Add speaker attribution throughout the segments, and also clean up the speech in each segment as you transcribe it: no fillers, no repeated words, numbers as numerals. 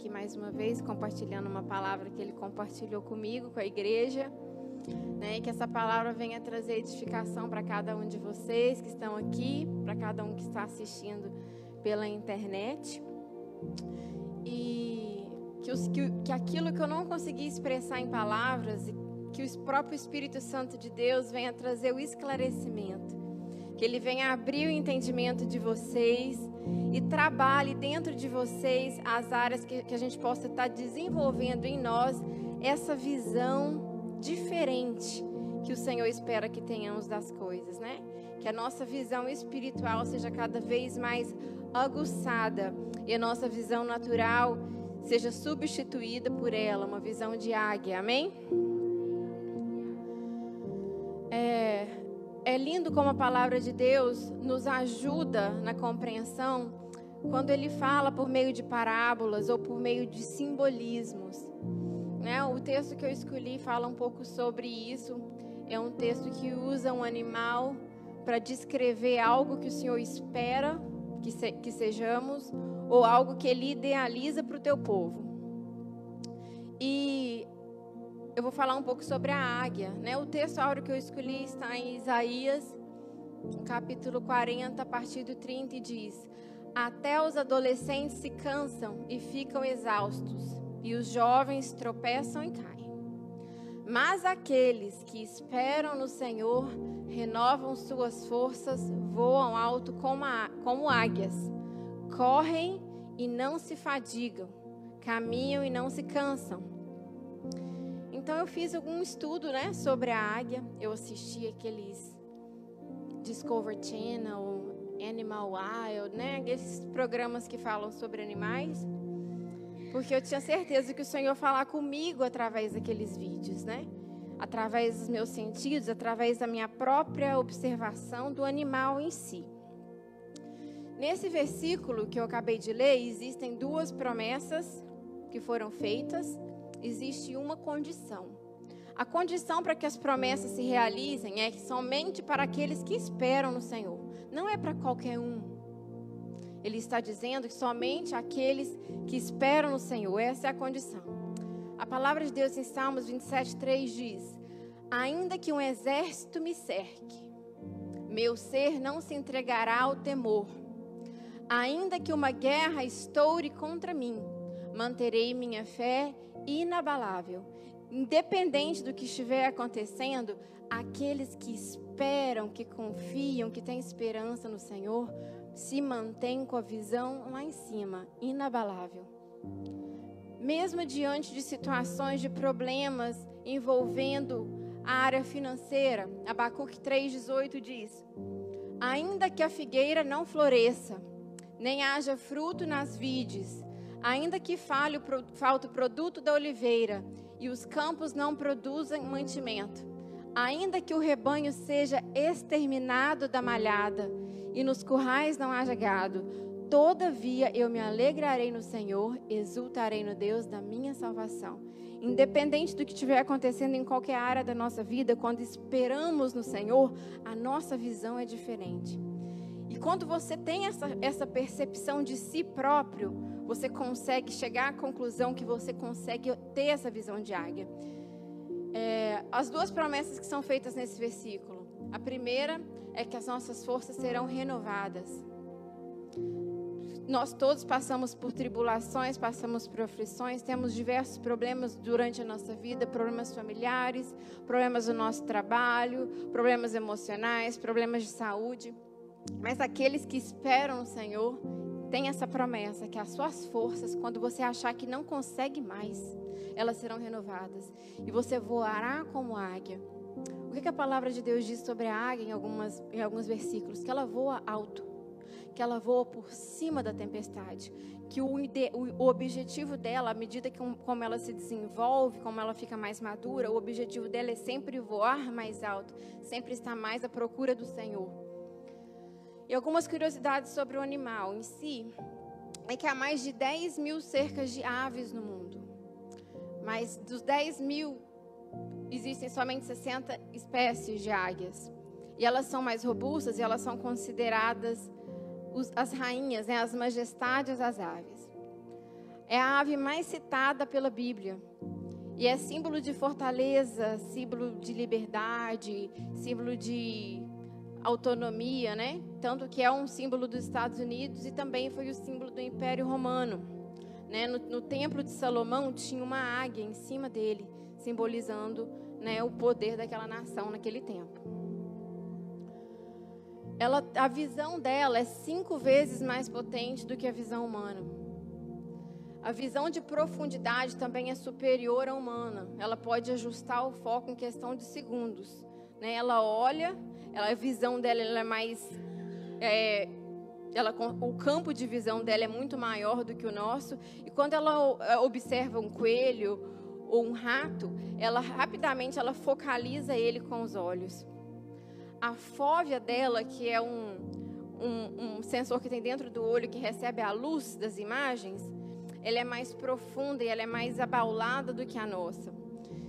Speaker 1: aqui mais uma vez, compartilhando uma palavra que ele compartilhou comigo, com a igreja, né? E que essa palavra venha trazer edificação para cada um de vocês que estão aqui, para cada um que está assistindo pela internet. E que aquilo que eu não consegui expressar em palavras, que o próprio Espírito Santo de Deus venha trazer o esclarecimento. Que Ele venha abrir o entendimento de vocês e trabalhe dentro de vocês as áreas que a gente possa estar desenvolvendo em nós essa visão diferente que o Senhor espera que tenhamos das coisas, né? Que a nossa visão espiritual seja cada vez mais aguçada e a nossa visão natural seja substituída por ela, uma visão de águia, amém? É lindo como a palavra de Deus nos ajuda na compreensão quando Ele fala por meio de parábolas ou por meio de simbolismos, né? O texto que eu escolhi fala um pouco sobre isso. É um texto que usa um animal para descrever algo que o Senhor espera que sejamos ou algo que Ele idealiza para o teu povo. E eu vou falar um pouco sobre a águia, né? O texto áureo que eu escolhi está em Isaías, capítulo 40, a partir do 30, e diz: até os adolescentes se cansam e ficam exaustos, e os jovens tropeçam e caem. Mas aqueles que esperam no Senhor renovam suas forças, voam alto como águias, correm e não se fadigam, caminham e não se cansam. Então eu fiz algum estudo, né, sobre a águia. Eu assisti aqueles Discovery Channel, Animal Wild, né, aqueles programas que falam sobre animais, porque eu tinha certeza que o Senhor ia falar comigo através daqueles vídeos, né, através dos meus sentidos, através da minha própria observação do animal em si. Nesse versículo que eu acabei de ler, existem duas promessas que foram feitas. Existe uma condição. A condição para que as promessas se realizem é que somente para aqueles que esperam no Senhor. Não é para qualquer um. Ele está dizendo que somente aqueles que esperam no Senhor. Essa é a condição. A palavra de Deus em Salmos 27:3 diz: ainda que um exército me cerque, meu ser não se entregará ao temor. Ainda que uma guerra estoure contra mim, manterei minha fé inabalável. Independente do que estiver acontecendo, aqueles que esperam, que confiam, que têm esperança no Senhor, se mantêm com a visão lá em cima, inabalável. Mesmo diante de situações de problemas envolvendo a área financeira, Abacuque 3:18 diz: ainda que a figueira não floresça, nem haja fruto nas vides, ainda que falte o produto da oliveira e os campos não produzam mantimento, ainda que o rebanho seja exterminado da malhada e nos currais não haja gado, todavia eu me alegrarei no Senhor, exultarei no Deus da minha salvação. Independente do que estiver acontecendo em qualquer área da nossa vida, quando esperamos no Senhor, a nossa visão é diferente. E quando você tem essa percepção de si próprio, você consegue chegar à conclusão que você consegue ter essa visão de águia. As duas promessas que são feitas nesse versículo. A primeira é que as nossas forças serão renovadas. Nós todos passamos por tribulações, passamos por aflições, temos diversos problemas durante a nossa vida, problemas familiares, problemas do nosso trabalho, problemas emocionais, problemas de saúde. Mas aqueles que esperam no Senhor têm essa promessa, que as suas forças, quando você achar que não consegue mais, elas serão renovadas. E você voará como águia. O que a palavra de Deus diz sobre a águia em alguns versículos? Que ela voa alto, que ela voa por cima da tempestade. Que o objetivo dela, à medida que como ela se desenvolve, como ela fica mais madura, o objetivo dela é sempre voar mais alto, sempre estar mais à procura do Senhor. E algumas curiosidades sobre o animal em si, é que há mais de 10 mil cercas de aves no mundo. Mas dos 10 mil, existem somente 60 espécies de águias. E elas são mais robustas e elas são consideradas as rainhas, né, as majestades das aves. É a ave mais citada pela Bíblia. E é símbolo de fortaleza, símbolo de liberdade, símbolo de autonomia, né? Tanto que é um símbolo dos Estados Unidos e também foi o símbolo do Império Romano. Né? No Templo de Salomão tinha uma águia em cima dele, simbolizando, né, o poder daquela nação naquele tempo. A visão dela é 5 vezes mais potente do que a visão humana. A visão de profundidade também é superior à humana. Ela pode ajustar o foco em questão de segundos. Né? Ela olha, a visão dela ela é mais... o campo de visão dela é muito maior do que o nosso. E quando ela observa um coelho ou um rato, rapidamente ela focaliza ele com os olhos. A fóvea dela, que é um sensor que tem dentro do olho que recebe a luz das imagens, ela é mais profunda e ela é mais abaulada do que a nossa.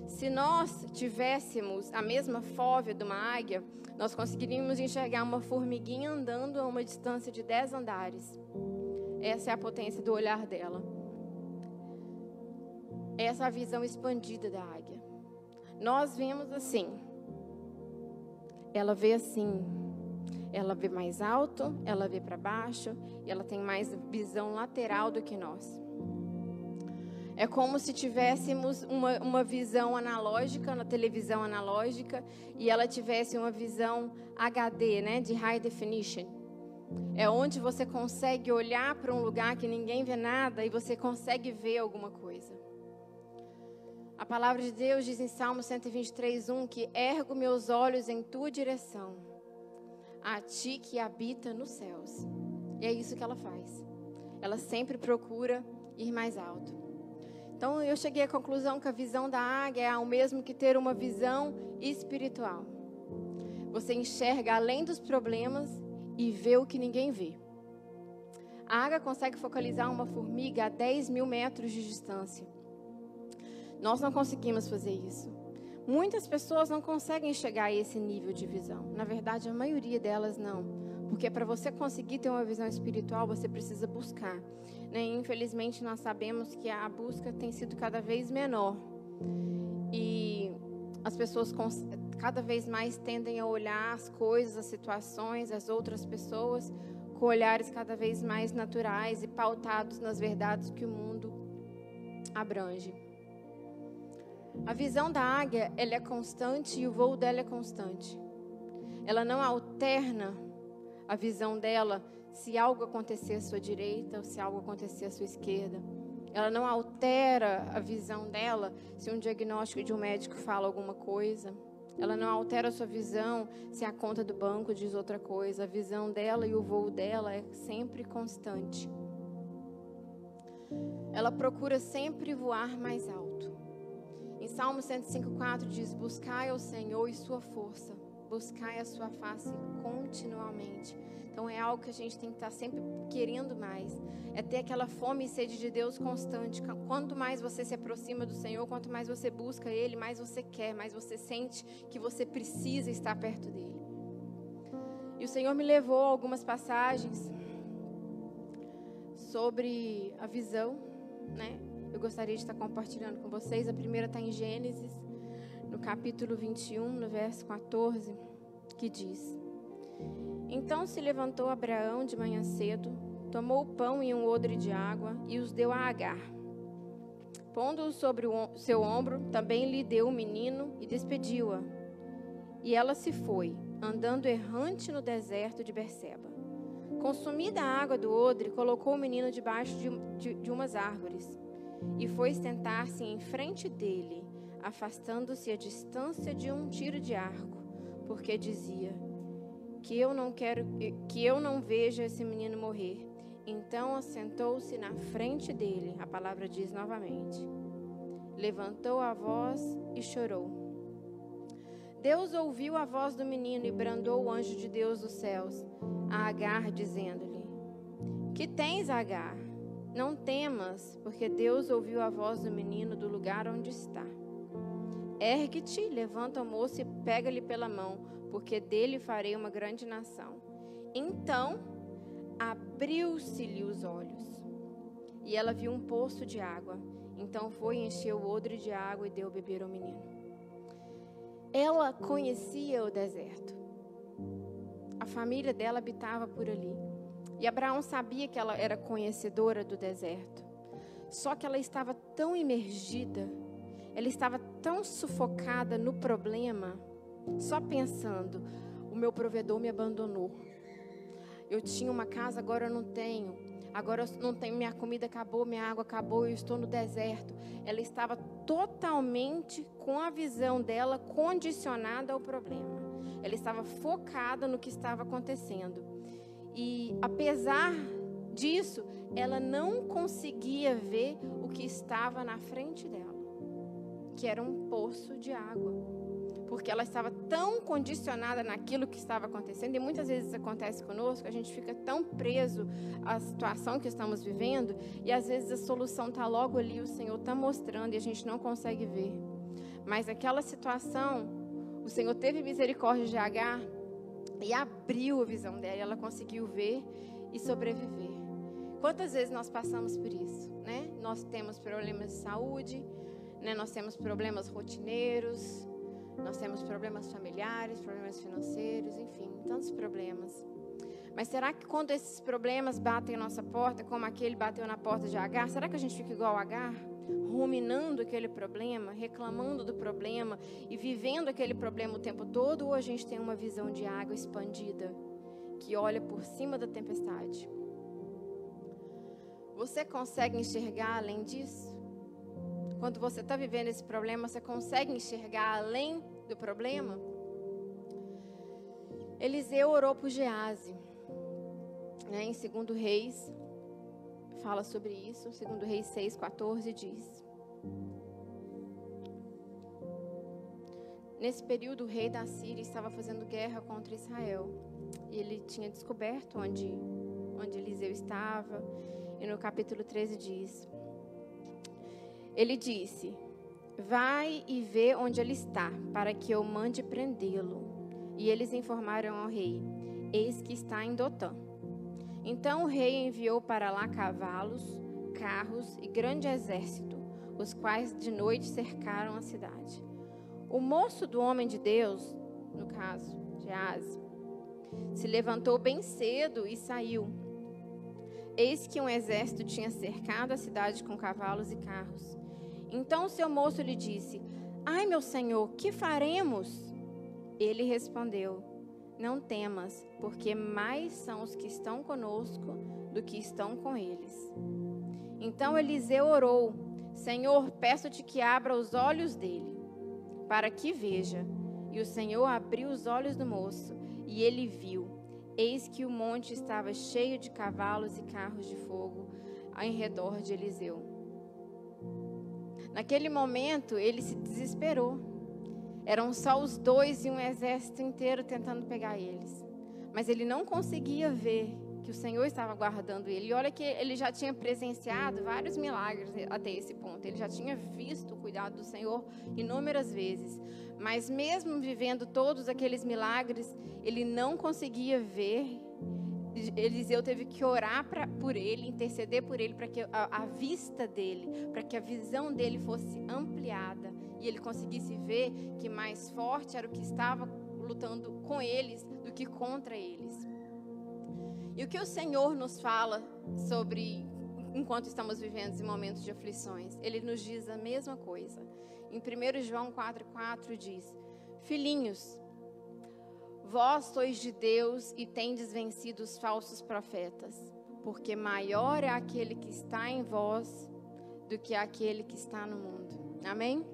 Speaker 1: Se nós tivéssemos a mesma fóvea de uma águia, nós conseguiríamos enxergar uma formiguinha andando a uma distância de 10 andares. Essa é a potência do olhar dela. Essa é a visão expandida da águia. Nós vemos assim. Ela vê assim. Ela vê mais alto, ela vê para baixo, e ela tem mais visão lateral do que nós. É como se tivéssemos uma visão analógica, na televisão analógica, e ela tivesse uma visão HD, né, de High Definition. É onde você consegue olhar para um lugar que ninguém vê nada e você consegue ver alguma coisa. A palavra de Deus diz em Salmo 123:1 que ergo meus olhos em tua direção, a ti que habita nos céus. E é isso que ela faz. Ela sempre procura ir mais alto. Então, eu cheguei à conclusão que a visão da águia é o mesmo que ter uma visão espiritual. Você enxerga além dos problemas e vê o que ninguém vê. A águia consegue focalizar uma formiga a 10 mil metros de distância. Nós não conseguimos fazer isso. Muitas pessoas não conseguem chegar a esse nível de visão. Na verdade, a maioria delas não. Porque para você conseguir ter uma visão espiritual, você precisa buscar. Né? Infelizmente, nós sabemos que a busca tem sido cada vez menor. E as pessoas cada vez mais tendem a olhar as coisas, as situações, as outras pessoas, com olhares cada vez mais naturais e pautados nas verdades que o mundo abrange. A visão da águia, ela é constante e o voo dela é constante. Ela não alterna a visão dela se algo acontecer à sua direita ou se algo acontecer à sua esquerda. Ela não altera a visão dela se um diagnóstico de um médico fala alguma coisa. Ela não altera a sua visão se a conta do banco diz outra coisa. A visão dela e o voo dela é sempre constante. Ela procura sempre voar mais alto. Em Salmo 105:4 diz: buscai ao Senhor e sua força, buscai a sua face continuamente. Então é algo que a gente tem que estar sempre querendo mais. É ter aquela fome e sede de Deus constante. Quanto mais você se aproxima do Senhor, quanto mais você busca Ele, mais você quer, mais você sente que você precisa estar perto dEle. E o Senhor me levou a algumas passagens sobre a visão, né? Eu gostaria de estar compartilhando com vocês. A primeira está em Gênesis, no capítulo 21, no verso 14, que diz: então se levantou Abraão de manhã cedo, tomou o pão e um odre de água e os deu a Agar. Pondo-o sobre o seu ombro, também lhe deu o menino e despediu-a. E ela se foi, andando errante no deserto de Berseba. Consumida a água do odre, colocou o menino debaixo de umas árvores e foi sentar-se em frente dele, afastando-se a distância de um tiro de arco, porque dizia: que eu não veja esse menino morrer. Então assentou-se na frente dele. A palavra diz novamente: levantou a voz e chorou. Deus ouviu a voz do menino e brandou o anjo de Deus dos céus a Agar, dizendo-lhe: que tens, Agar? Não temas, porque Deus ouviu a voz do menino do lugar onde está. Ergue-te, levanta o moço e pega-lhe pela mão, porque dele farei uma grande nação. Então abriu-se-lhe os olhos, e ela viu um poço de água. Então foi, encheu o odre de água e deu a beber ao menino. Ela conhecia o deserto. A família dela habitava por ali. E Abraão sabia que ela era conhecedora do deserto. Só que ela estava tão imergida, ela estava tão sufocada no problema, só pensando: o meu provedor me abandonou. Eu tinha uma casa, agora eu não tenho. Agora eu não tenho, minha comida acabou, minha água acabou, eu estou no deserto. Ela estava totalmente com a visão dela condicionada ao problema. Ela estava focada no que estava acontecendo. E apesar disso, ela não conseguia ver o que estava na frente dela, que era um poço de água. Porque ela estava tão condicionada naquilo que estava acontecendo, e muitas vezes isso acontece conosco, a gente fica tão preso à situação que estamos vivendo, e às vezes a solução está logo ali, o Senhor está mostrando, e a gente não consegue ver. Mas aquela situação, o Senhor teve misericórdia de Agar, e abriu a visão dela, e ela conseguiu ver e sobreviver. Quantas vezes nós passamos por isso, né? Nós temos problemas de saúde, né? Nós temos problemas rotineiros, nós temos problemas familiares, problemas financeiros, enfim, tantos problemas. Mas será que quando esses problemas batem a nossa porta, como aquele bateu na porta de Agar, será que a gente fica igual a Agar? Ruminando aquele problema, reclamando do problema e vivendo aquele problema o tempo todo? Ou a gente tem uma visão de água expandida, que olha por cima da tempestade? Você consegue enxergar além disso? Quando você está vivendo esse problema, você consegue enxergar além do problema? Eliseu orou por Geazi, né? Em 2 Reis, fala sobre isso. 2 Reis 6:14 diz: nesse período, o rei da Síria estava fazendo guerra contra Israel. E ele tinha descoberto onde Eliseu estava. E no capítulo 13 diz: ele disse: vai e vê onde ele está, para que eu mande prendê-lo. E eles informaram ao rei: eis que está em Dotã. Então o rei enviou para lá cavalos, carros e grande exército, os quais de noite cercaram a cidade. O moço do homem de Deus, no caso, Geazi, se levantou bem cedo e saiu. Eis que um exército tinha cercado a cidade com cavalos e carros. Então o seu moço lhe disse: ai, meu senhor, que faremos? Ele respondeu: não temas, porque mais são os que estão conosco do que estão com eles. Então Eliseu orou: Senhor, peço-te que abra os olhos dele, para que veja. E o Senhor abriu os olhos do moço, e ele viu. Eis que o monte estava cheio de cavalos e carros de fogo em redor de Eliseu. Naquele momento, ele se desesperou. Eram só os dois e um exército inteiro tentando pegar eles. Mas ele não conseguia ver que o Senhor estava guardando ele. E olha que ele já tinha presenciado vários milagres até esse ponto. Ele já tinha visto o cuidado do Senhor inúmeras vezes. Mas mesmo vivendo todos aqueles milagres, ele não conseguia ver. Eliseu teve que orar por ele, interceder por ele, para que a vista dele, para que a visão dele fosse ampliada e ele conseguisse ver que mais forte era o que estava lutando com eles do que contra eles. E o que o Senhor nos fala sobre, enquanto estamos vivendo em momentos de aflições? Ele nos diz a mesma coisa. Em 1 João 4,4 diz: filhinhos, vós sois de Deus e tendes vencido os falsos profetas, porque maior é aquele que está em vós do que aquele que está no mundo. Amém?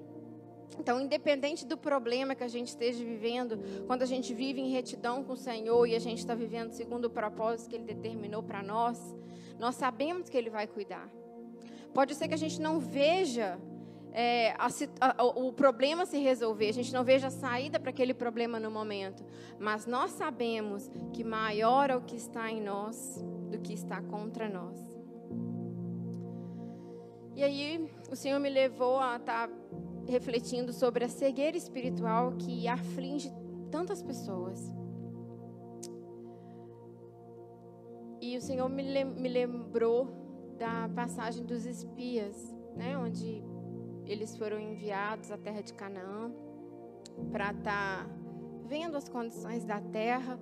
Speaker 1: Então, independente do problema que a gente esteja vivendo, quando a gente vive em retidão com o Senhor e a gente está vivendo segundo o propósito que Ele determinou para nós, nós sabemos que Ele vai cuidar. Pode ser que a gente não veja o problema se resolver, a gente não veja a saída para aquele problema no momento, mas nós sabemos que maior é o que está em nós do que está contra nós. E aí o Senhor me levou a estar refletindo sobre a cegueira espiritual que aflige tantas pessoas. E o Senhor me lembrou da passagem dos espias, né, onde eles foram enviados à terra de Canaã para estar vendo as condições da terra.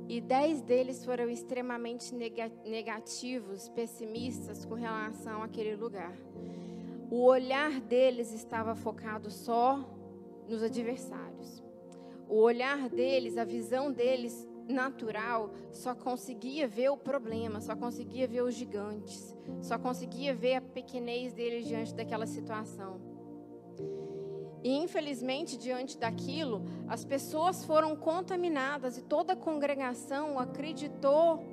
Speaker 1: E 10 deles foram extremamente negativos, pessimistas com relação àquele lugar. O olhar deles estava focado só nos adversários. O olhar deles, a visão deles natural, só conseguia ver o problema, só conseguia ver os gigantes, só conseguia ver a pequenez deles diante daquela situação. E infelizmente, diante daquilo, as pessoas foram contaminadas e toda a congregação acreditou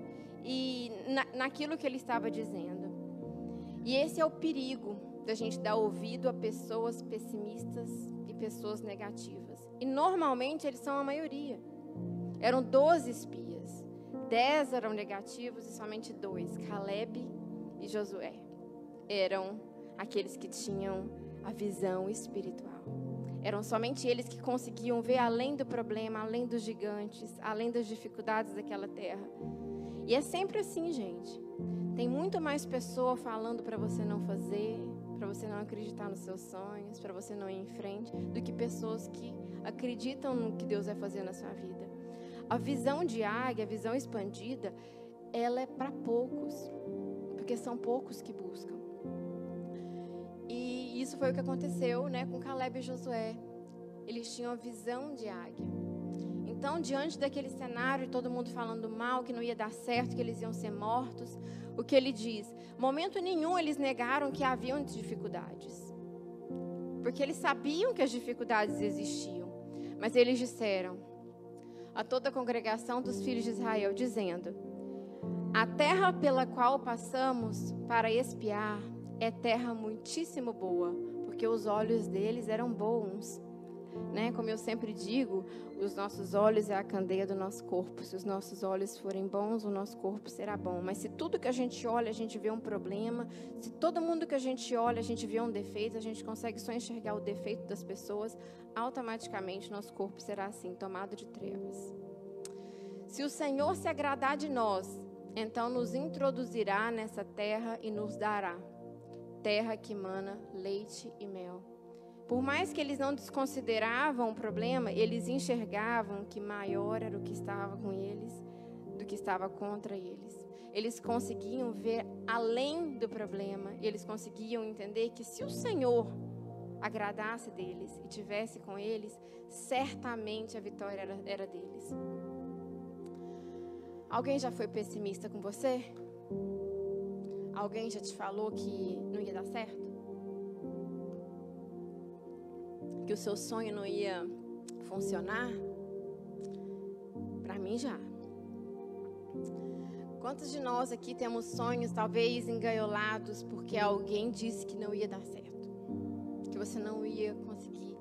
Speaker 1: naquilo que ele estava dizendo. E esse é o perigo da gente dar ouvido a pessoas pessimistas e pessoas negativas. E normalmente eles são a maioria. Eram 12 espias, 10 eram negativos e somente 2, Caleb e Josué, eram aqueles que tinham a visão espiritual. Eram somente eles que conseguiam ver além do problema, além dos gigantes, além das dificuldades daquela terra. E é sempre assim, gente. Tem muito mais pessoa falando para você não fazer, para você não acreditar nos seus sonhos, para você não ir em frente, do que pessoas que acreditam no que Deus vai fazer na sua vida. A visão de águia, a visão expandida, ela é para poucos, porque são poucos que buscam. E isso foi o que aconteceu, né, com Caleb e Josué. Eles tinham a visão de águia. Então, diante daquele cenário, todo mundo falando mal, que não ia dar certo, que eles iam ser mortos, o que ele diz? Momento nenhum eles negaram que haviam dificuldades, porque eles sabiam que as dificuldades existiam. Mas eles disseram a toda a congregação dos filhos de Israel, dizendo: a terra pela qual passamos para espiar é terra muitíssimo boa, porque os olhos deles eram bons. Né? Como eu sempre digo, os nossos olhos é a candeia do nosso corpo. Se os nossos olhos forem bons, o nosso corpo será bom. Mas se tudo que a gente olha, a gente vê um problema, se todo mundo que a gente olha, a gente vê um defeito, a gente consegue só enxergar o defeito das pessoas, automaticamente nosso corpo será assim, tomado de trevas. Se o Senhor se agradar de nós, então nos introduzirá nessa terra e nos dará terra que mana leite e mel. Por mais que eles não desconsideravam o problema, eles enxergavam que maior era o que estava com eles do que estava contra eles. Eles conseguiam ver além do problema, eles conseguiam entender que se o Senhor agradasse deles e tivesse com eles, certamente a vitória era deles. Alguém já foi pessimista com você? Alguém já te falou que não ia dar certo? Que o seu sonho não ia funcionar? Para mim já. Quantos de nós aqui temos sonhos talvez engaiolados porque alguém disse que não ia dar certo? Que você não ia conseguir,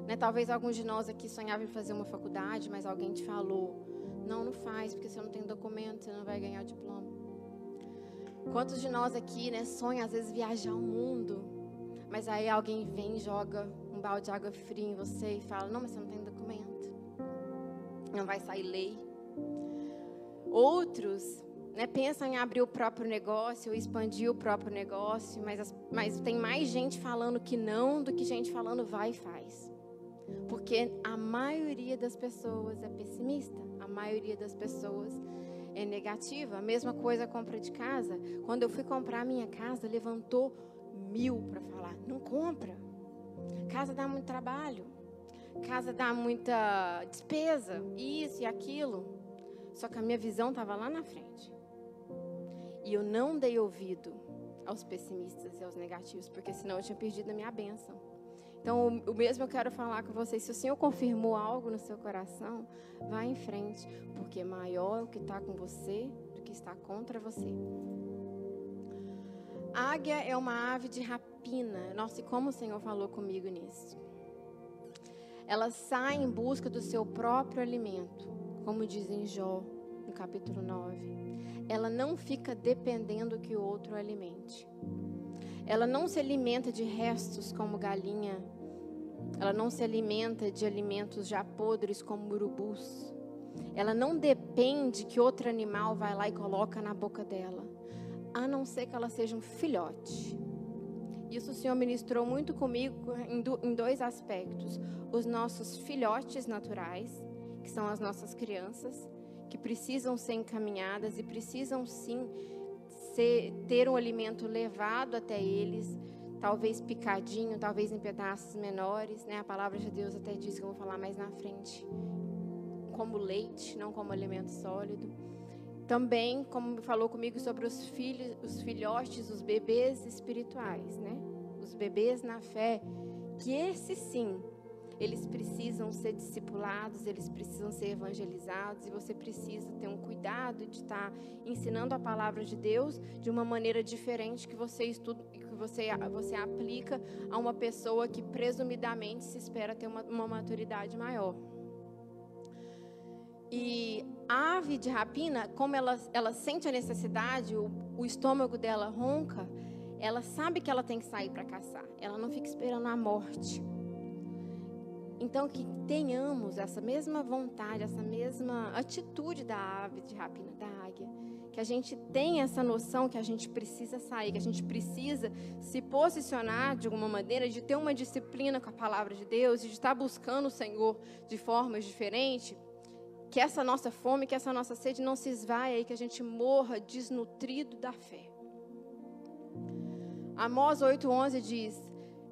Speaker 1: né? Talvez alguns de nós aqui sonhavam em fazer uma faculdade, mas alguém te falou: não faz, porque você não tem documento, você não vai ganhar o diploma. Quantos de nós aqui, né, sonham às vezes viajar o mundo, mas aí alguém vem e joga um balde de água fria em você e fala: não, mas você não tem documento, não vai sair lei. Outros, né, pensam em abrir o próprio negócio, ou expandir o próprio negócio, mas tem mais gente falando que não do que gente falando vai e faz. Porque a maioria das pessoas é pessimista, a maioria das pessoas é negativa. A mesma coisa a compra de casa. Quando eu fui comprar a minha casa, levantou 1000 para falar: não compra. Casa dá muito trabalho, casa dá muita despesa, isso e aquilo. Só que a minha visão estava lá na frente. E eu não dei ouvido aos pessimistas e aos negativos, porque senão eu tinha perdido a minha bênção. Então, o mesmo eu quero falar com vocês. Se o Senhor confirmou algo no seu coração, vá em frente, porque maior é o que está com você do que está contra você. A águia é uma ave de rapina. Nossa, e como o Senhor falou comigo nisso. Ela sai em busca do seu próprio alimento, como diz em Jó, no capítulo 9. Ela não fica dependendo que o outro alimente. Ela não se alimenta de restos como galinha. Ela não se alimenta de alimentos já podres como urubus. Ela não depende que outro animal vai lá e coloca na boca dela. a não ser que ela seja um filhote. Isso o Senhor ministrou muito comigo em dois aspectos. Os nossos filhotes naturais, que são as nossas crianças, que precisam ser encaminhadas e precisam sim ter um alimento levado até eles, talvez picadinho, talvez em pedaços menores, né? A palavra de Deus até diz, que eu vou falar mais na frente, como leite, não como alimento sólido. Também, como falou comigo sobre os filhotes, os bebês espirituais, né? Os bebês na fé, que esses sim, eles precisam ser discipulados, eles precisam ser evangelizados, e você precisa ter um cuidado de estar ensinando a palavra de Deus de uma maneira diferente que você estuda, que você aplica a uma pessoa que presumidamente se espera ter uma maturidade maior. E a ave de rapina, como ela sente a necessidade, o estômago dela ronca, ela sabe que ela tem que sair para caçar. Ela não fica esperando a morte. Então, que tenhamos essa mesma vontade, essa mesma atitude da ave de rapina, da águia. Que a gente tenha essa noção que a gente precisa sair, que a gente precisa se posicionar de alguma maneira, de ter uma disciplina com a palavra de Deus, de estar buscando o Senhor de formas diferentes. Que essa nossa fome, que essa nossa sede não se esvaia e que a gente morra desnutrido da fé. Amós 8:11 diz: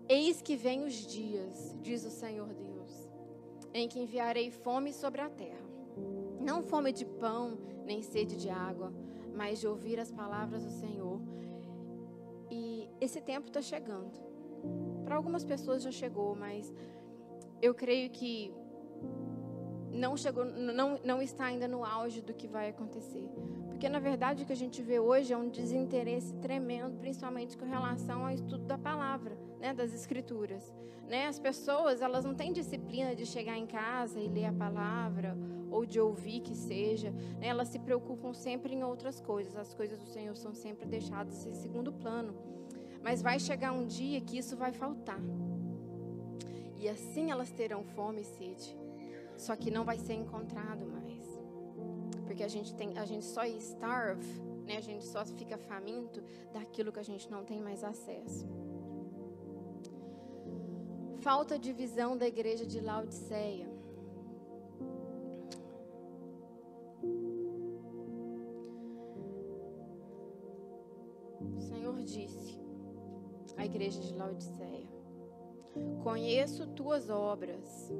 Speaker 1: eis que vem os dias, diz o Senhor Deus, em que enviarei fome sobre a terra. Não fome de pão, nem sede de água, mas de ouvir as palavras do Senhor. E esse tempo está chegando. Para algumas pessoas já chegou, mas eu creio que não chegou, não está ainda no auge do que vai acontecer. Porque, na verdade, o que a gente vê hoje é um desinteresse tremendo, principalmente com relação ao estudo da palavra, né, das Escrituras. Né? As pessoas, elas não têm disciplina de chegar em casa e ler a palavra, ou de ouvir que seja. Né? Elas se preocupam sempre em outras coisas. As coisas do Senhor são sempre deixadas em segundo plano. Mas vai chegar um dia que isso vai faltar. E assim elas terão fome e sede. Só que não vai ser encontrado mais. Porque a gente só starve, né? A gente só fica faminto daquilo que a gente não tem mais acesso. Falta de visão da igreja de Laodiceia. O Senhor disse à igreja de Laodiceia: conheço tuas obras,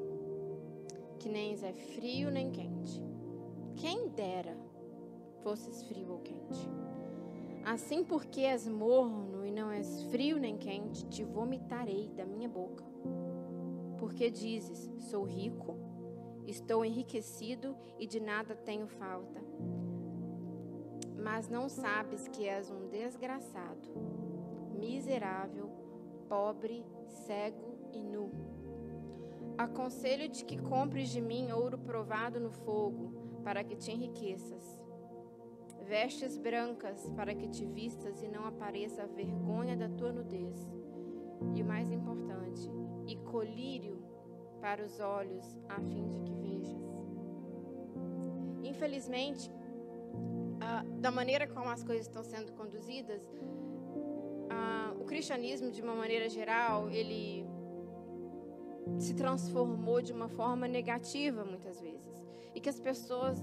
Speaker 1: que nem é frio nem quente. Quem dera fosses frio ou quente. Assim, porque és morno e não és frio nem quente, te vomitarei da minha boca. Porque dizes: sou rico, estou enriquecido e de nada tenho falta. Mas não sabes que és um desgraçado, miserável, pobre, cego e nu. Aconselho-te que compres de mim ouro provado no fogo, para que te enriqueças. Vestes brancas, para que te vistas e não apareça a vergonha da tua nudez. E o mais importante, e colírio para os olhos, a fim de que vejas. Infelizmente, da maneira como as coisas estão sendo conduzidas, o cristianismo, de uma maneira geral, ele se transformou de uma forma negativa muitas vezes. E que as pessoas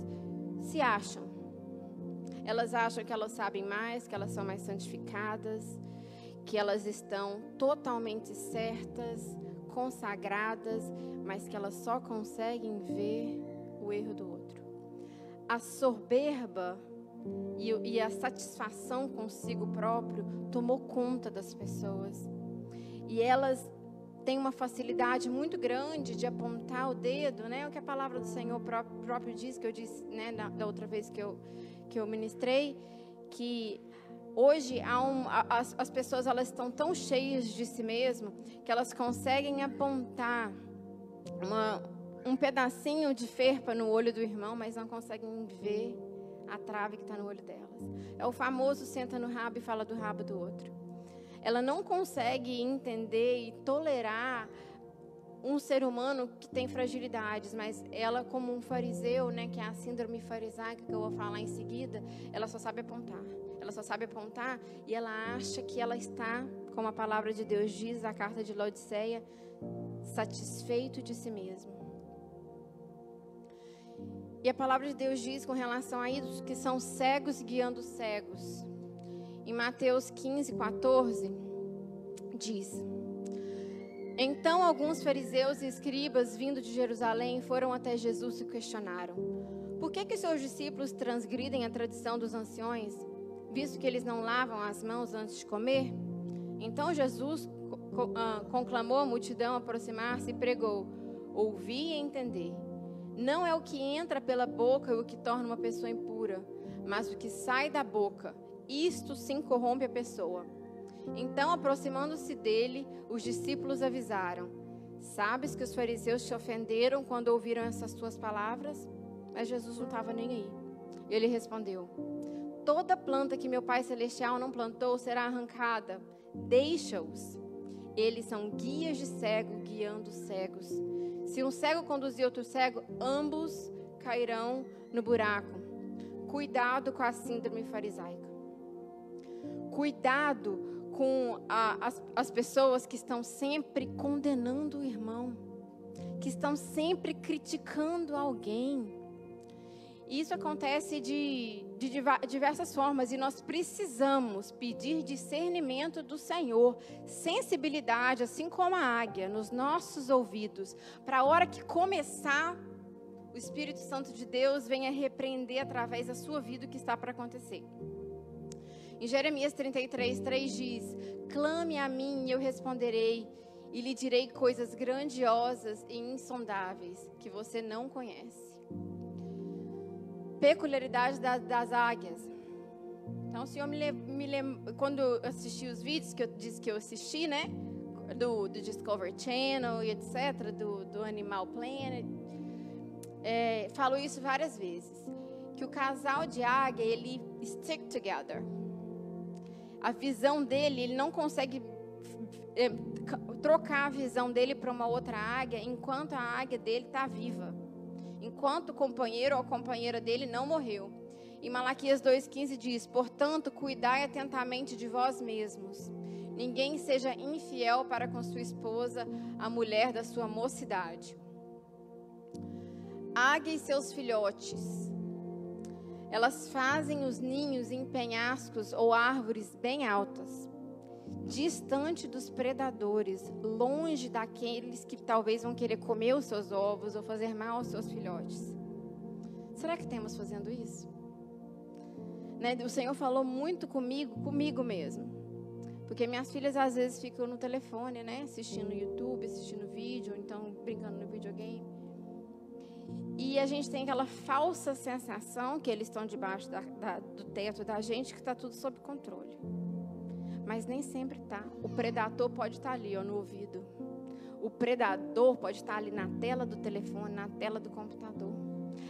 Speaker 1: se acham. Elas acham que elas sabem mais, que elas são mais santificadas, que elas estão totalmente certas, consagradas, mas que elas só conseguem ver o erro do outro. A soberba e a satisfação consigo próprio tomou conta das pessoas. E elas tem uma facilidade muito grande de apontar o dedo, né? O que a palavra do Senhor próprio diz, que eu disse, né, da outra vez que eu ministrei, que hoje as pessoas, elas estão tão cheias de si mesmo que elas conseguem apontar um pedacinho de ferpa no olho do irmão, mas não conseguem ver a trave que está no olho delas. É o famoso senta no rabo e fala do rabo do outro. Ela não consegue entender e tolerar um ser humano que tem fragilidades, mas ela, como um fariseu, né, que é a síndrome farisaica, que eu vou falar em seguida, ela só sabe apontar. Ela só sabe apontar e ela acha que ela está, como a palavra de Deus diz, a carta de Laodiceia, satisfeito de si mesmo. E a palavra de Deus diz com relação a isso, que são cegos guiando cegos. Em Mateus 15:14, diz: Então alguns fariseus e escribas, vindo de Jerusalém, foram até Jesus e questionaram: Por que seus discípulos transgridem a tradição dos anciões, visto que eles não lavam as mãos antes de comer? Então Jesus conclamou a multidão a aproximar-se e pregou: Ouvi e entender. Não é o que entra pela boca o que torna uma pessoa impura, mas o que sai da boca, isto sim corrompe a pessoa. Então, aproximando-se dele, os discípulos avisaram: Sabes que os fariseus te ofenderam quando ouviram essas tuas palavras? Mas Jesus não estava nem aí. Ele respondeu: Toda planta que meu Pai Celestial não plantou será arrancada. Deixa-os. Eles são guias de cego guiando cegos. Se um cego conduzir outro cego, ambos cairão no buraco. Cuidado com a síndrome farisaica. Cuidado com as pessoas que estão sempre condenando o irmão, que estão sempre criticando alguém. Isso acontece de diversas formas e nós precisamos pedir discernimento do Senhor, sensibilidade, assim como a águia, nos nossos ouvidos, para a hora que começar, o Espírito Santo de Deus venha repreender através da sua vida o que está para acontecer. Em Jeremias 33:3 diz: Clame a mim e eu responderei, e lhe direi coisas grandiosas e insondáveis que você não conhece. Peculiaridade das águias. Então, o Senhor me lembra, quando eu assisti os vídeos que eu disse que eu assisti, né? Do Discovery Channel e etc., do Animal Planet, falou isso várias vezes. Que o casal de águia, ele stick together. A visão dele, ele não consegue trocar a visão dele para uma outra águia enquanto a águia dele está viva. Enquanto o companheiro ou a companheira dele não morreu. Em Malaquias 2:15 diz: Portanto, cuidai atentamente de vós mesmos. Ninguém seja infiel para com sua esposa, a mulher da sua mocidade. Águia e seus filhotes. Elas fazem os ninhos em penhascos ou árvores bem altas, distante dos predadores, longe daqueles que talvez vão querer comer os seus ovos ou fazer mal aos seus filhotes. Será que temos fazendo isso? Né? O Senhor falou muito comigo mesmo. Porque minhas filhas às vezes ficam no telefone, né? Assistindo YouTube, assistindo vídeo, ou então brincando no videogame. E a gente tem aquela falsa sensação que eles estão debaixo do teto da gente, que está tudo sob controle. Mas nem sempre está. O predador pode estar ali, ó, no ouvido. O predador pode estar ali na tela do telefone, na tela do computador.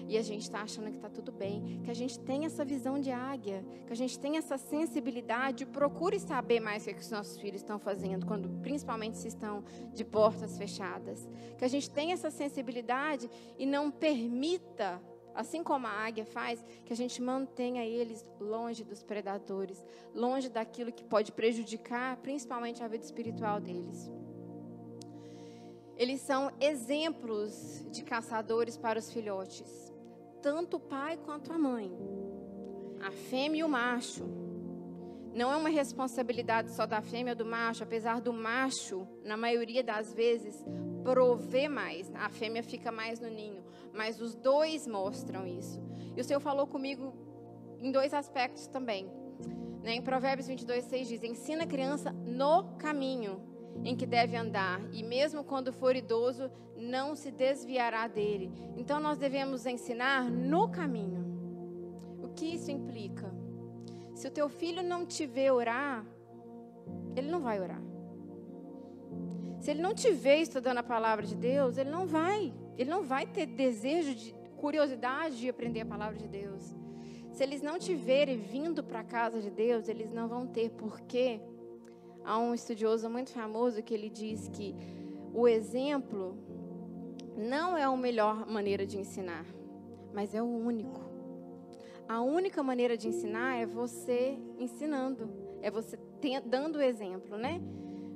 Speaker 1: E a gente está achando que está tudo bem, que a gente tem essa visão de águia, que a gente tem essa sensibilidade. Procure saber mais o que os nossos filhos estão fazendo, principalmente se estão de portas fechadas. Que a gente tenha essa sensibilidade e não permita, assim como a águia faz, que a gente mantenha eles longe dos predadores, longe daquilo que pode prejudicar, principalmente a vida espiritual deles. Eles são exemplos de caçadores para os filhotes, tanto o pai quanto a mãe, a fêmea e o macho. Não é uma responsabilidade só da fêmea ou do macho, apesar do macho, na maioria das vezes, prover mais. A fêmea fica mais no ninho, mas os dois mostram isso. E o Senhor falou comigo em dois aspectos também. Em Provérbios 22:6 diz: Ensina a criança no caminho em que deve andar, e mesmo quando for idoso, não se desviará dele. Então, nós devemos ensinar no caminho. O que isso implica? Se o teu filho não te vê orar, ele não vai orar. Se ele não te vê estudando a palavra de Deus, ele não vai ter desejo, curiosidade de aprender a palavra de Deus. Se eles não te verem vindo para a casa de Deus, eles não vão ter, porque há um estudioso muito famoso que ele diz que o exemplo não é a melhor maneira de ensinar, mas é o único. A única maneira de ensinar é você ensinando, é você dando o exemplo, né?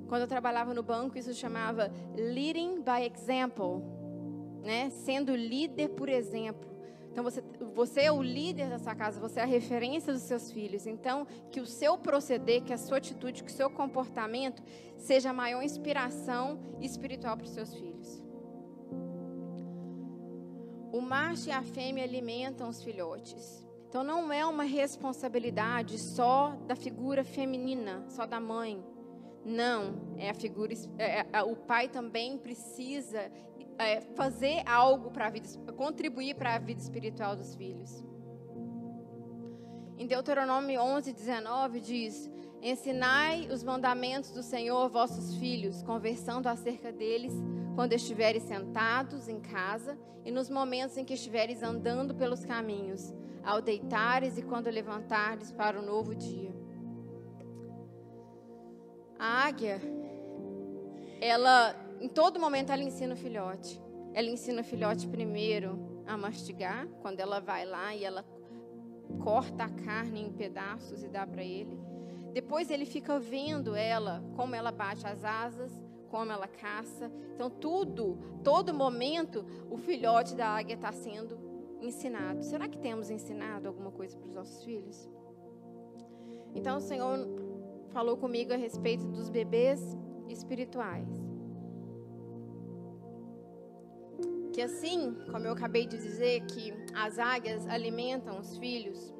Speaker 1: Quando eu trabalhava no banco, isso chamava leading by example, né? Sendo líder por exemplo. Então, você é o líder da sua casa, você é a referência dos seus filhos. Então, que o seu proceder, que a sua atitude, que o seu comportamento seja a maior inspiração espiritual para os seus filhos. O macho e a fêmea alimentam os filhotes. Então, não é uma responsabilidade só da figura feminina, só da mãe. Não, é a figura. O pai também precisa fazer algo para a vida, contribuir para a vida espiritual dos filhos. Em Deuteronômio 11:19 diz: ensinai os mandamentos do Senhor a vossos filhos, conversando acerca deles quando estiveres sentados em casa e nos momentos em que estiveres andando pelos caminhos, ao deitares e quando levantares para o novo dia. A águia, em todo momento ela ensina o filhote. Ela ensina o filhote primeiro a mastigar, quando ela vai lá e ela corta a carne em pedaços e dá para ele. Depois ele fica vendo ela, como ela bate as asas, como ela caça. Então todo momento o filhote da águia está sendo ensinado. Será que temos ensinado alguma coisa para os nossos filhos? Então o Senhor falou comigo a respeito dos bebês espirituais. Que assim, como eu acabei de dizer, que as águias alimentam os filhos,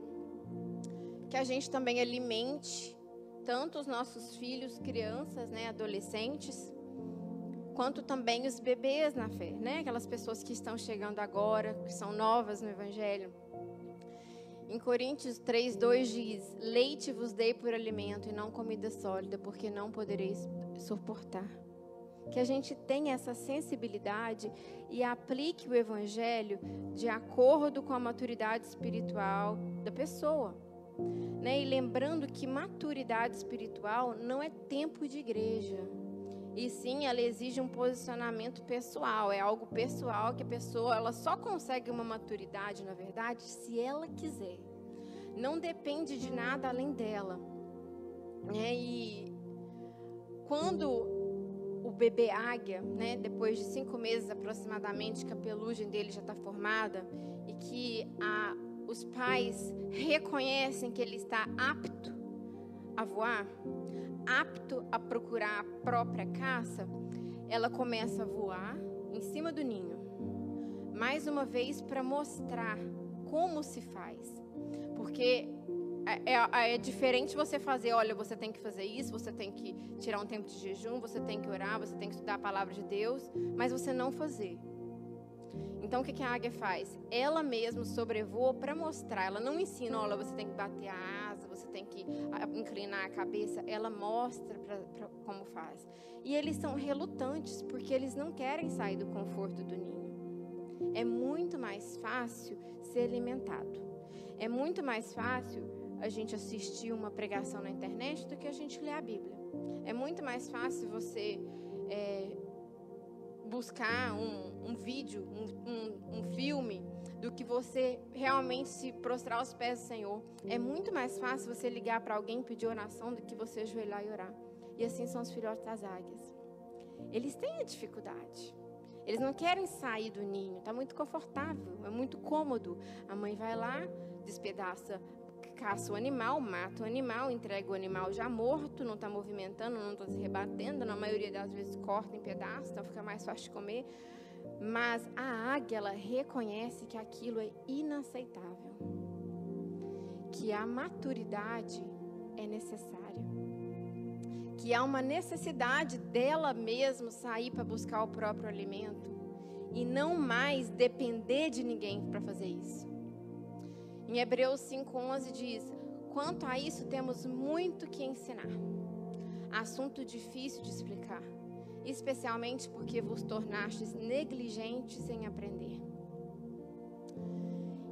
Speaker 1: que a gente também alimente tanto os nossos filhos, crianças, né, adolescentes, quanto também os bebês na fé, né, aquelas pessoas que estão chegando agora, que são novas no Evangelho. Em Coríntios 3:2 diz: leite vos dei por alimento e não comida sólida, porque não podereis suportar. Que a gente tenha essa sensibilidade e aplique o Evangelho de acordo com a maturidade espiritual da pessoa, né? E lembrando que maturidade espiritual não é tempo de igreja, e sim, ela exige um posicionamento pessoal, é algo pessoal que a pessoa ela só consegue uma maturidade, na verdade, se ela quiser. Não depende de nada além dela, né? E quando o bebê águia, né, depois de 5 meses aproximadamente, que a pelugem dele já está formada e que os pais reconhecem que ele está apto a voar, apto a procurar a própria caça, ela começa a voar em cima do ninho, mais uma vez para mostrar como se faz, porque é diferente você fazer, olha, você tem que fazer isso, você tem que tirar um tempo de jejum, você tem que orar, você tem que estudar a palavra de Deus, mas você não fazer. Então, o que a águia faz? Ela mesma sobrevoa para mostrar, ela não ensina, olha, você tem que bater a asa, você tem que inclinar a cabeça, ela mostra pra como faz. E eles são relutantes, porque eles não querem sair do conforto do ninho. É muito mais fácil ser alimentado. É muito mais fácil a gente assistir uma pregação na internet do que a gente ler a Bíblia. É muito mais fácil você buscar um vídeo, um filme, do que você realmente se prostrar aos pés do Senhor. É muito mais fácil você ligar para alguém e pedir oração do que você ajoelhar e orar. E assim são os filhotes das águias. Eles têm a dificuldade. Eles não querem sair do ninho. Está muito confortável, é muito cômodo. A mãe vai lá, despedaça, caça o animal, mata o animal, entrega o animal já morto, não está movimentando, não está se rebatendo, na maioria das vezes corta em pedaços, então fica mais fácil de comer. Mas a águia, ela reconhece que aquilo é inaceitável, que a maturidade é necessária, que há uma necessidade dela mesma sair para buscar o próprio alimento e não mais depender de ninguém para fazer isso. Em Hebreus 5:11 diz: quanto a isso temos muito que ensinar. Assunto difícil de explicar, especialmente porque vos tornastes negligentes em aprender.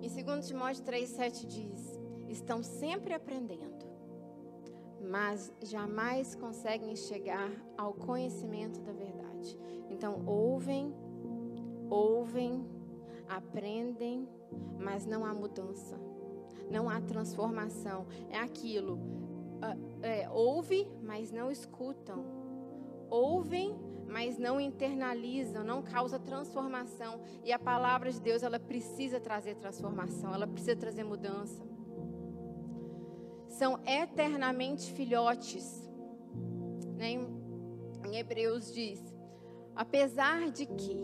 Speaker 1: Em 2 Timóteo 3:7 diz: estão sempre aprendendo, mas jamais conseguem chegar ao conhecimento da verdade. Então, ouvem, aprendem, mas não há mudança, não há transformação. É aquilo, ouve, mas não escutam. Ouvem, mas não internalizam, não causa transformação. E a palavra de Deus, ela precisa trazer transformação, ela precisa trazer mudança. São eternamente filhotes, né? Em Hebreus diz: apesar de que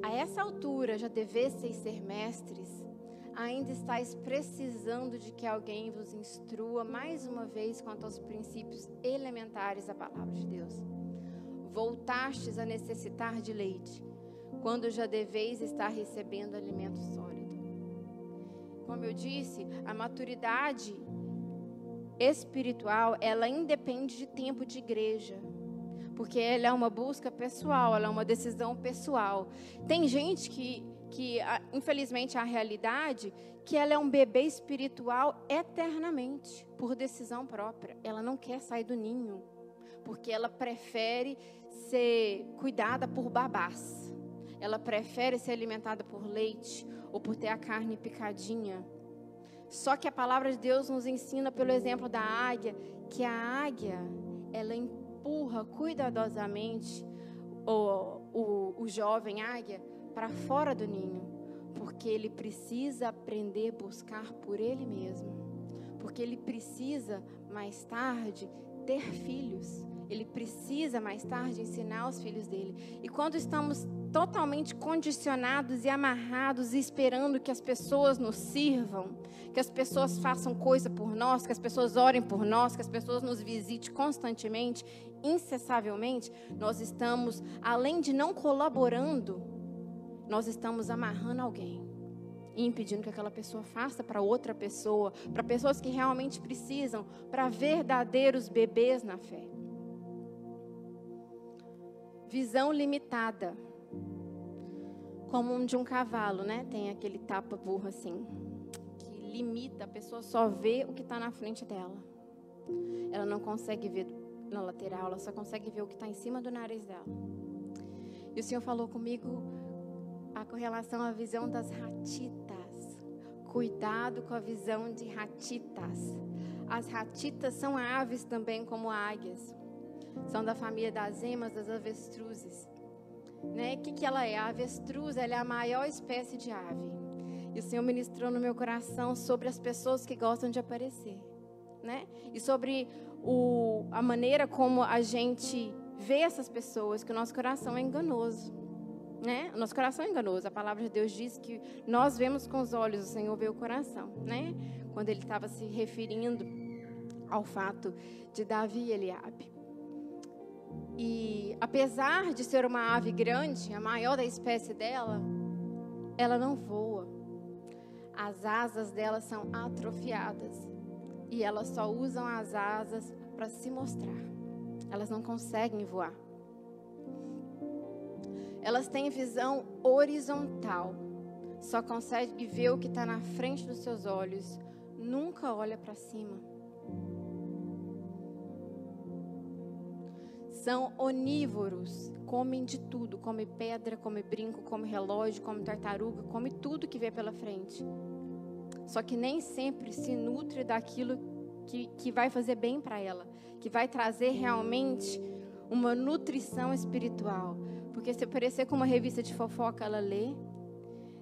Speaker 1: a essa altura já devesseis ser mestres, ainda estáis precisando de que alguém vos instrua mais uma vez quanto aos princípios elementares da palavra de Deus. Voltastes a necessitar de leite, quando já deveis estar recebendo alimento sólido. Como eu disse, a maturidade espiritual, ela independe de tempo de igreja, porque ela é uma busca pessoal, ela é uma decisão pessoal. Tem gente que infelizmente, a realidade que ela é um bebê espiritual eternamente, por decisão própria. Ela não quer sair do ninho, porque ela prefere ser cuidada por babás. Ela prefere ser alimentada por leite ou por ter a carne picadinha. Só que a palavra de Deus nos ensina pelo exemplo da águia, que a águia, ela empurra cuidadosamente o jovem águia para fora do ninho, porque ele precisa aprender a buscar por ele mesmo, porque ele precisa mais tarde ter filhos, ele precisa mais tarde ensinar os filhos dele. E quando estamos totalmente condicionados e amarrados e esperando que as pessoas nos sirvam, que as pessoas façam coisa por nós, que as pessoas orem por nós, que as pessoas nos visitem constantemente, incessavelmente, nós estamos, além de não colaborando, nós estamos amarrando alguém e impedindo que aquela pessoa faça para outra pessoa, para pessoas que realmente precisam, para verdadeiros bebês na fé. Visão limitada, como de um cavalo, né? Tem aquele tapa-burro assim, que limita, a pessoa só vê o que está na frente dela. Ela não consegue ver na lateral, ela só consegue ver o que está em cima do nariz dela. E o Senhor falou comigo com relação à visão das ratitas. Cuidado com a visão de ratitas. As ratitas são aves também como águias. São da família das emas, das avestruzes. Né? O que ela é? A avestruz, ela é a maior espécie de ave. E o Senhor ministrou no meu coração sobre as pessoas que gostam de aparecer. Né? E sobre a maneira como a gente vê essas pessoas, que o nosso coração é enganoso. Né? O nosso coração é enganoso. A palavra de Deus diz que nós vemos com os olhos, o Senhor vê o coração. Né? Quando ele estava se referindo ao fato de Davi e Eliabe. E apesar de ser uma ave grande, a maior da espécie dela, ela não voa. As asas dela são atrofiadas. E elas só usam as asas para se mostrar. Elas não conseguem voar. Elas têm visão horizontal. Só conseguem ver o que está na frente dos seus olhos. Nunca olha para cima. São onívoros, comem de tudo, come pedra, come brinco, come relógio, come tartaruga, come tudo que vê pela frente. Só que nem sempre se nutre daquilo que vai fazer bem para ela, que vai trazer realmente uma nutrição espiritual. Porque se aparecer com uma revista de fofoca, ela lê.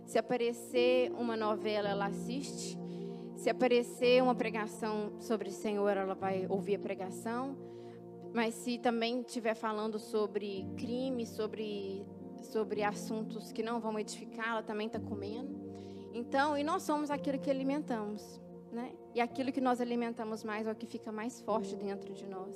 Speaker 1: Se aparecer uma novela, ela assiste. Se aparecer uma pregação sobre o Senhor, ela vai ouvir a pregação. Mas se também estiver falando sobre crime, sobre assuntos que não vão edificar, ela também está comendo. Então, e nós somos aquilo que alimentamos, né? E aquilo que nós alimentamos mais é o que fica mais forte dentro de nós.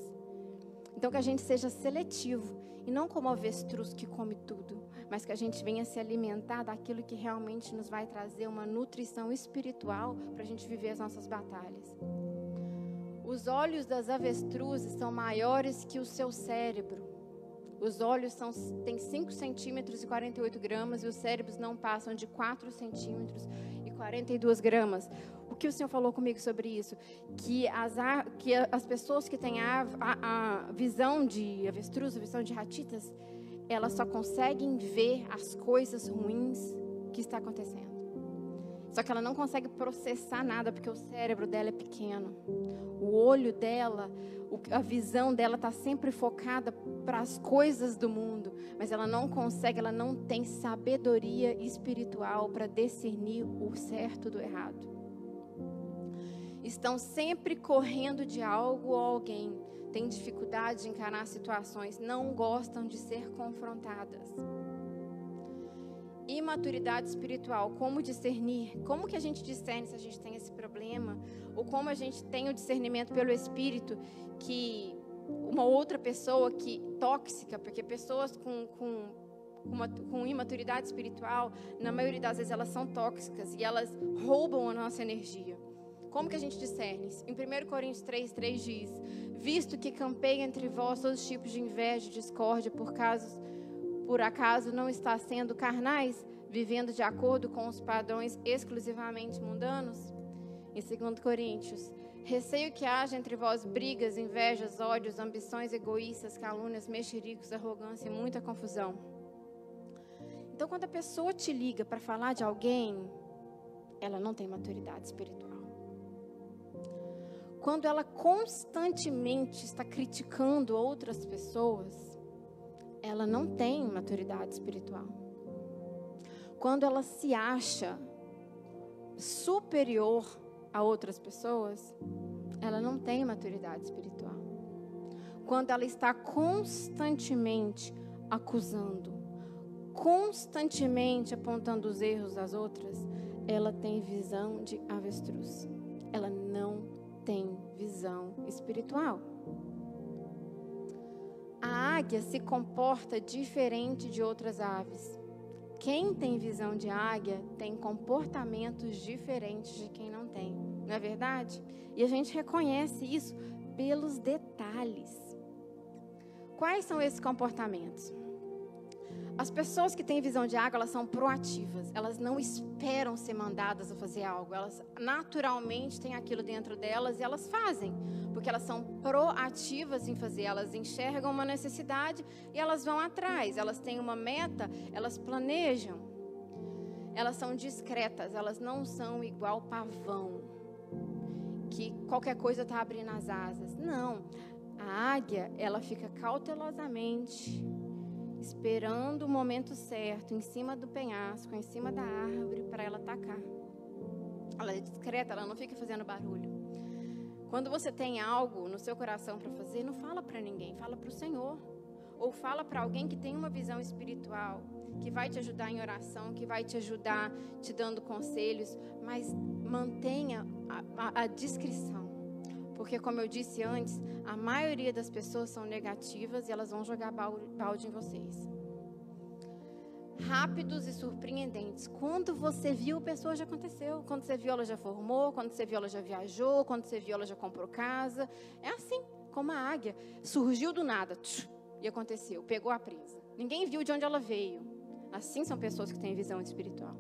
Speaker 1: Então, que a gente seja seletivo, e não como avestruz que come tudo, mas que a gente venha se alimentar daquilo que realmente nos vai trazer uma nutrição espiritual para a gente viver as nossas batalhas. Os olhos das avestruzes são maiores que o seu cérebro. Os olhos têm 5 centímetros e 48 gramas e os cérebros não passam de 4 centímetros e 42 gramas. O que o Senhor falou comigo sobre isso? Que as pessoas que têm a visão de avestruz, a visão de ratitas, elas só conseguem ver as coisas ruins que está acontecendo. Só que ela não consegue processar nada, porque o cérebro dela é pequeno. O olho dela, a visão dela está sempre focada para as coisas do mundo. Mas ela não consegue, ela não tem sabedoria espiritual para discernir o certo do errado. Estão sempre correndo de algo ou alguém. Têm dificuldade de encarar situações. Não gostam de ser confrontadas. Imaturidade espiritual, como discernir? Como que a gente discerne se a gente tem esse problema? Ou como a gente tem o discernimento pelo Espírito que uma outra pessoa tóxica, porque pessoas com imaturidade espiritual, na maioria das vezes elas são tóxicas e elas roubam a nossa energia. Como que a gente discerne? Em 1 Coríntios 3:3 diz: visto que campei entre vós todos os tipos de inveja e discórdia, por acaso não está sendo carnais, vivendo de acordo com os padrões exclusivamente mundanos? Em 2 Coríntios, receio que haja entre vós brigas, invejas, ódios, ambições egoístas, calúnias, mexericos, arrogância e muita confusão. Então, quando a pessoa te liga para falar de alguém, ela não tem maturidade espiritual. Quando ela constantemente está criticando outras pessoas, ela não tem maturidade espiritual. Quando ela se acha superior a outras pessoas, ela não tem maturidade espiritual. Quando ela está constantemente acusando, constantemente apontando os erros das outras, ela tem visão de avestruz. Ela não tem visão espiritual. A águia se comporta diferente de outras aves. Quem tem visão de águia tem comportamentos diferentes de quem não tem. Não é verdade? E a gente reconhece isso pelos detalhes. Quais são esses comportamentos? As pessoas que têm visão de águia, elas são proativas. Elas não esperam ser mandadas a fazer algo. Elas naturalmente têm aquilo dentro delas e elas fazem. Porque elas são proativas em fazer. Elas enxergam uma necessidade e elas vão atrás. Elas têm uma meta, elas planejam. Elas são discretas. Elas não são igual pavão, que qualquer coisa está abrindo as asas. Não. A águia, ela fica cautelosamente esperando o momento certo, em cima do penhasco, em cima da árvore, para ela atacar. Ela é discreta, ela não fica fazendo barulho. Quando você tem algo no seu coração para fazer, não fala para ninguém, fala para o Senhor. Ou fala para alguém que tem uma visão espiritual, que vai te ajudar em oração, que vai te ajudar te dando conselhos, mas mantenha a discrição. Porque, como eu disse antes, a maioria das pessoas são negativas e elas vão jogar balde em vocês. Rápidos e surpreendentes. Quando você viu, a pessoa já aconteceu. Quando você viu, ela já formou. Quando você viu, ela já viajou. Quando você viu, ela já comprou casa. É assim, como a águia. Surgiu do nada e aconteceu. Pegou a presa. Ninguém viu de onde ela veio. Assim são pessoas que têm visão espiritual.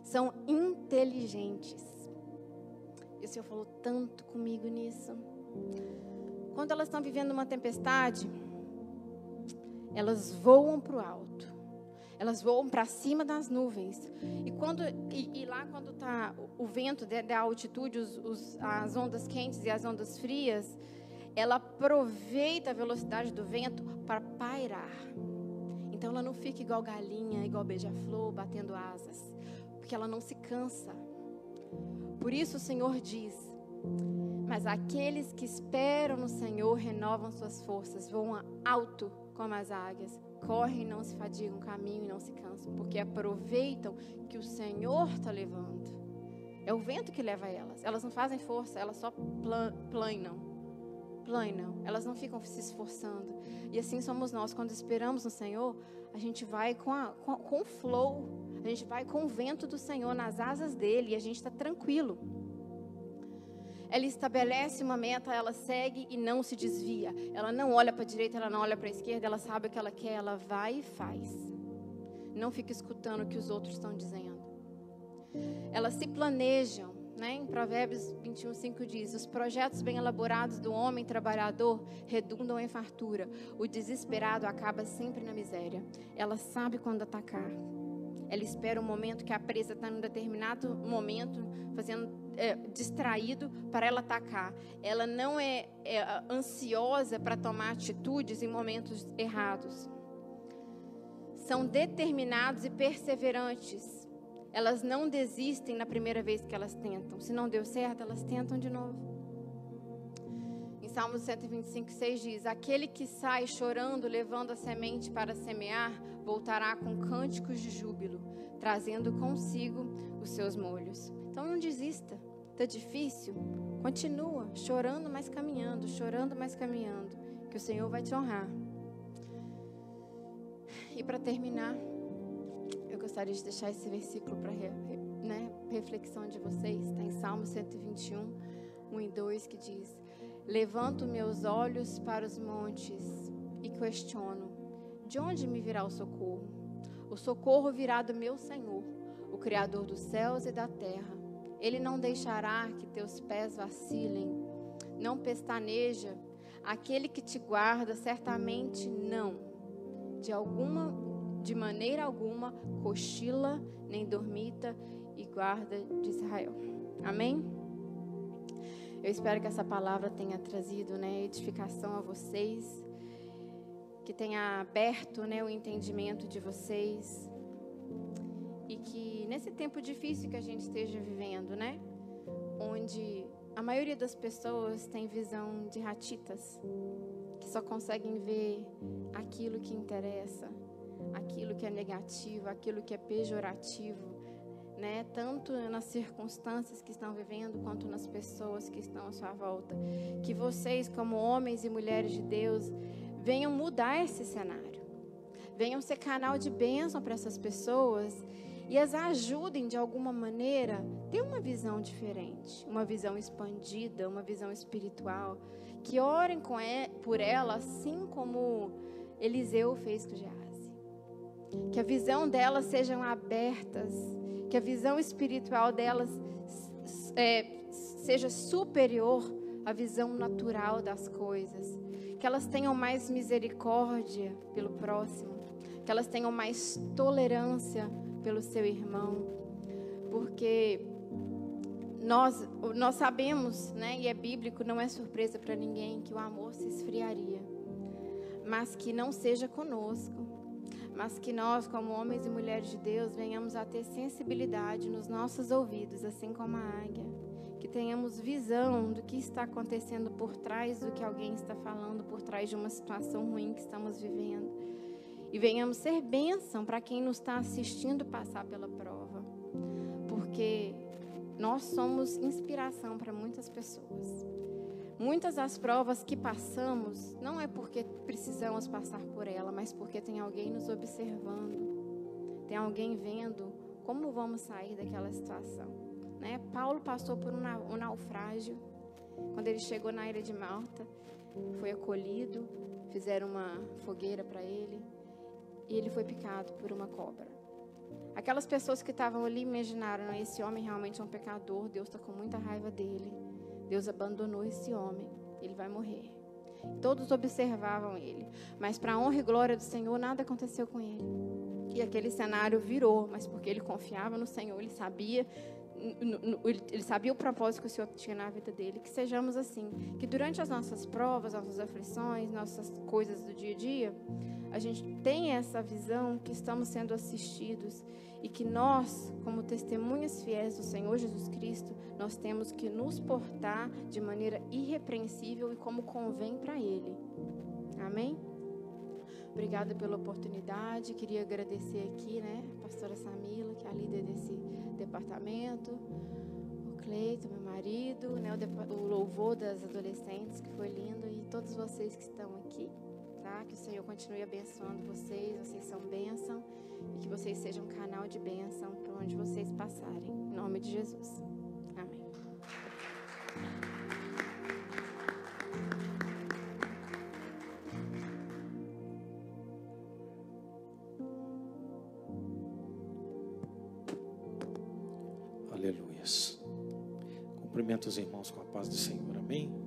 Speaker 1: São inteligentes. E o Senhor falou tanto comigo nisso. Quando elas estão vivendo uma tempestade, elas voam para o alto. Elas voam para cima das nuvens. E lá quando está o vento da altitude, as ondas quentes e as ondas frias, ela aproveita a velocidade do vento para pairar. Então ela não fica igual galinha, igual beija-flor, batendo asas. Porque ela não se cansa. Por isso o Senhor diz: mas aqueles que esperam no Senhor renovam suas forças, voam alto como as águias, correm e não se fadigam, caminham e não se cansam, porque aproveitam que o Senhor está levando. É o vento que leva elas não fazem força, elas só planam, elas não ficam se esforçando. E assim somos nós, quando esperamos no Senhor, a gente vai com o flow, a gente vai com o vento do Senhor nas asas dele e a gente está tranquilo. Ela estabelece uma meta, ela segue e não se desvia. Ela não olha para a direita, ela não olha para a esquerda, ela sabe o que ela quer, ela vai e faz. Não fica escutando o que os outros estão dizendo. elas se planejam, né? Em Provérbios 21:5 diz: os projetos bem elaborados do homem trabalhador redundam em fartura. O desesperado acaba sempre na miséria. Ela sabe quando atacar. Ela espera o momento que a presa está em um determinado momento, distraído para ela atacar. Ela não é ansiosa para tomar atitudes em momentos errados. São determinados e perseverantes. Elas não desistem na primeira vez que elas tentam. Se não deu certo, elas tentam de novo. Em Salmos 125:6 diz: aquele que sai chorando, levando a semente para semear, voltará com cânticos de júbilo, trazendo consigo os seus molhos. Então não desista. Está difícil? Continua chorando, mas caminhando, que o Senhor vai te honrar. E para terminar, eu gostaria de deixar esse versículo para reflexão de vocês. Está em Salmo 121, 1 e 2, que diz: levanto meus olhos para os montes e questiono: de onde me virá o socorro? O socorro virá do meu Senhor, o Criador dos céus e da terra. Ele não deixará que teus pés vacilem, não pestaneja. Aquele que te guarda, certamente não. De maneira alguma, cochila, nem dormita, e guarda de Israel. Amém? Eu espero que essa palavra tenha trazido, edificação a vocês, que tenha aberto, o entendimento de vocês, e que nesse tempo difícil que a gente esteja vivendo, onde a maioria das pessoas tem visão de ratitas, que só conseguem ver aquilo que interessa, aquilo que é negativo, aquilo que é pejorativo, tanto nas circunstâncias que estão vivendo, quanto nas pessoas que estão à sua volta. Que vocês, como homens e mulheres de Deus, venham mudar esse cenário, venham ser canal de bênção para essas pessoas e as ajudem de alguma maneira a ter uma visão diferente, uma visão expandida, uma visão espiritual, que orem por ela, assim como Eliseu fez com Geazi. Que a visão delas sejam abertas, que a visão espiritual delas seja superior à visão natural das coisas. Que elas tenham mais misericórdia pelo próximo, que elas tenham mais tolerância pelo seu irmão, porque nós sabemos, e é bíblico, não é surpresa para ninguém, que o amor se esfriaria, mas que não seja conosco, mas que nós, como homens e mulheres de Deus, venhamos a ter sensibilidade nos nossos ouvidos, assim como a águia, que tenhamos visão do que está acontecendo por trás do que alguém está falando, por trás de uma situação ruim que estamos vivendo, e venhamos ser bênção para quem nos está assistindo passar pela prova, porque nós somos inspiração para muitas pessoas. Muitas das provas que passamos não é porque precisamos passar por ela, mas porque tem alguém nos observando, tem alguém vendo como vamos sair daquela situação. Paulo passou por um naufrágio. Quando ele chegou na ilha de Malta, foi acolhido, fizeram uma fogueira para ele, e ele foi picado por uma cobra. Aquelas pessoas que estavam ali imaginaram: esse homem realmente é um pecador, Deus está com muita raiva dele, Deus abandonou esse homem, ele vai morrer. Todos observavam ele, mas para a honra e glória do Senhor, nada aconteceu com ele. E aquele cenário virou, mas porque ele confiava no Senhor, ele sabia o propósito que o Senhor tinha na vida dele. Que sejamos assim, que durante as nossas provas, nossas aflições, nossas coisas do dia a dia, a gente tenha essa visão que estamos sendo assistidos, e que nós, como testemunhas fiéis do Senhor Jesus Cristo, nós temos que nos portar de maneira irrepreensível e como convém para Ele. Amém? Obrigada pela oportunidade. Queria agradecer aqui, a pastora Samila, que é a líder desse departamento, o Cleito, meu marido, o louvor das adolescentes, que foi lindo, e todos vocês que estão aqui, tá? Que o Senhor continue abençoando vocês são bênção, e que vocês sejam um canal de bênção para onde vocês passarem, em nome de Jesus. Amém.
Speaker 2: Aleluias. Cumprimento os irmãos com a paz do Senhor. Amém.